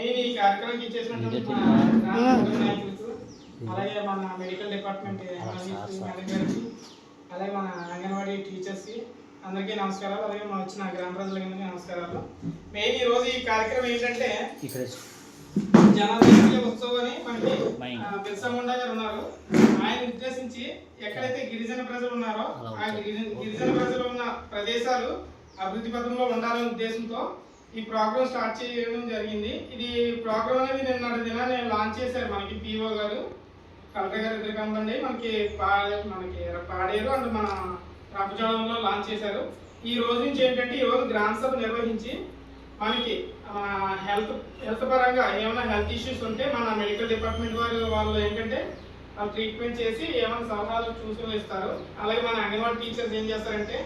Main ఈ కార్యక్రమానికి ఇచ్చేసినటువంటి నాయకులకు, అలాగే మన మెడికల్ డిపార్ట్మెంట్ మేనేజర్కి, అలాగే మన అంగన్వాడీ టీచర్స్కి అందరికీ నమస్కారాలు. అలాగే మా వచ్చిన గ్రామ ప్రజలకి నమస్కారాలు. మెయిన్ ఈ రోజు ఈ కార్యక్రమం ఏంటంటే జనాభా ఉత్సవం అని మనకి బిర్సా ముండా గారు ఉన్నారు. ఆయన ఉద్దేశించి ఎక్కడైతే గిరిజన ప్రజలు ఉన్నారో ఆ గిరిజన ప్రజలు ఉన్న ప్రదేశాలు అభివృద్ధి పథంలో ఉండాలనే ఉద్దేశంతో ఈ ప్రోగ్రామ్ స్టార్ట్ చేయడం జరిగింది. ఇది ప్రోగ్రామ్ అనేది నిన్న దినాన్ని లాంచ్ చేశారు మనకి పిఓ గారు, కలెక్టర్ గారు ఇద్దరు కనబండి మనకి పాడేరు అండ్ మన రంపచోడవరంలో లాంచ్ చేశారు. ఈ రోజు నుంచి ఏంటంటే ఈ రోజు గ్రామ సభ నిర్వహించి మనకి హెల్త్ పరంగా ఏమైనా హెల్త్ ఇష్యూస్ ఉంటే మన మెడికల్ డిపార్ట్మెంట్ వాళ్ళు ఏంటంటే ట్రీట్మెంట్ చేసి ఏమైనా సలహాలు చూసుకుని ఇస్తారు. అలాగే మన అంగన్వాడీ టీచర్స్ ఏం చేస్తారంటే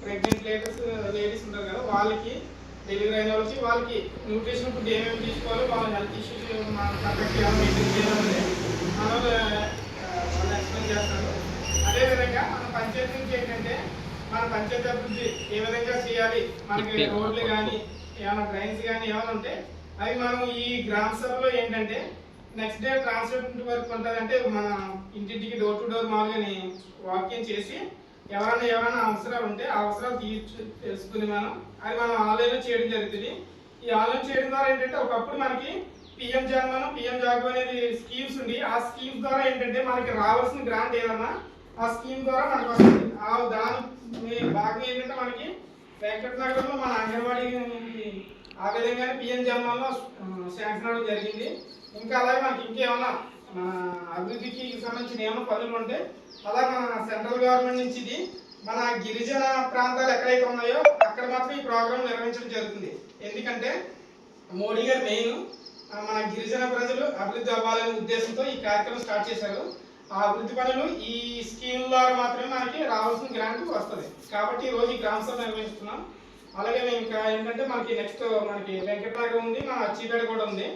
ప్రెగ్నెంట్ లేడీస్ ఉంటారు కదా, వాళ్ళకి డెలివరీ అయిన వాళ్ళకి న్యూట్రిషన్ ఫుడ్ ఏమేమి తీసుకోవాలో, వాళ్ళ హెల్త్ ఇష్యూస్ పర్ఫెక్ట్ ఏమైనా మెయింటైన్ చేయాలని వాళ్ళు ఎక్స్ప్లెయిన్ చేస్తారు. అదేవిధంగా మన పంచాయతీ నుంచి ఏంటంటే మన పంచాయతీ అభివృద్ధి ఏ విధంగా చేయాలి, మనకి రోడ్లు కానీ ఏమైనా డ్రైన్స్ కానీ ఏమైనా ఉంటే అవి మనం ఈ గ్రామ సభలో ఏంటంటే నెక్స్ట్ డే ట్రాన్స్పోర్ట్ వర్క్ ఉంటుంది. అంటే మన ఇంటింటికి డోర్ టు డోర్ మామూలుగా వాకింగ్ చేసి ఎవరైనా అవసరాలు ఉంటే ఆ అవసరాలు తెలుసుకుని అది మనం ఆన్లైన్లో చేయడం జరుగుతుంది. ఈ ఆన్లైన్ చేయడం ద్వారా ఏంటంటే ఒకప్పుడు మనకి పిఎం జన్మను పిఎం జాగో అనేది స్కీమ్స్ ఉంది. ఆ స్కీమ్స్ ద్వారా ఏంటంటే మనకి రావాల్సిన గ్రాంట్ ఏదన్నా ఆ స్కీమ్ ద్వారా మనకు వస్తుంది. దాని భాగంగా ఏంటంటే మనకి వెంకటనగరంలో మన అంగన్వాడీ ఆ విధంగానే పిఎం జన్మలో శాంక్షన్ అవడం జరిగింది. ఇంకా అలాగే మనకి ఇంకేమన్నా మన అభివృద్ధికి సంబంధించిన ఏమైనా పనులు ఉంటే అలాగే మన సెంట్రల్ గవర్నమెంట్ నుంచి ఇది మన గిరిజన ప్రాంతాలు ఎక్కడైతే ఉన్నాయో అక్కడ మాత్రం ఈ ప్రోగ్రాం నిర్వహించడం జరుగుతుంది. ఎందుకంటే మోడీ గారు మెయిన్ మన గిరిజన ప్రజలు అభివృద్ధి అవ్వాలనే ఉద్దేశంతో ఈ కార్యక్రమం స్టార్ట్ చేశారు. ఆ అభివృద్ధి పనులు ఈ స్కీమ్ ద్వారా మాత్రమే మనకి రావాల్సిన గ్రాంట్ వస్తుంది. కాబట్టి ఈ రోజు ఈ గ్రామ సభ నిర్వహిస్తున్నాం. అలాగే ఇంకా ఏంటంటే మనకి నెక్స్ట్ మనకి వెంకటనగరం ఉంది, మన అచ్చిపేట కూడా ఉంది.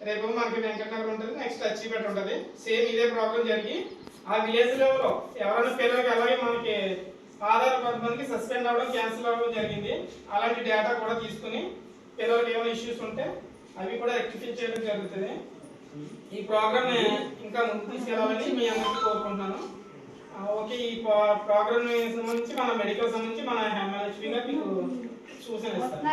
రేపు మనకి వెంకటనగరం ఉంటుంది, నెక్స్ట్ అచ్చిపేట ఉంటుంది. సేమ్ ఇదే ప్రోగ్రామ్ జరిగి ఆ విలేజ్ లెవెల్లో ఎవరైనా పిల్లలకి అలాగే మనకి ఆధార్ కొంతమందికి సస్పెండ్ అవ్వడం క్యాన్సిల్ అవ్వడం జరిగింది. అలాంటి డేటా కూడా తీసుకుని పిల్లలకి ఏమైనా ఇష్యూస్ ఉంటే అవి కూడా రెక్టిఫై చేయడం జరుగుతుంది. ఈ ప్రోగ్రామ్ ఇంకా ముందుకు తీసుకెళ్లాలని మీ అందరికీ కోరుకుంటున్నాను. ఓకే, ఈ ప్రోగ్రామ్ సంబంధించి మన మెడికల్ సంబంధించి మన హెచ్పీ గారు మీకు సూచన ఇస్తారు.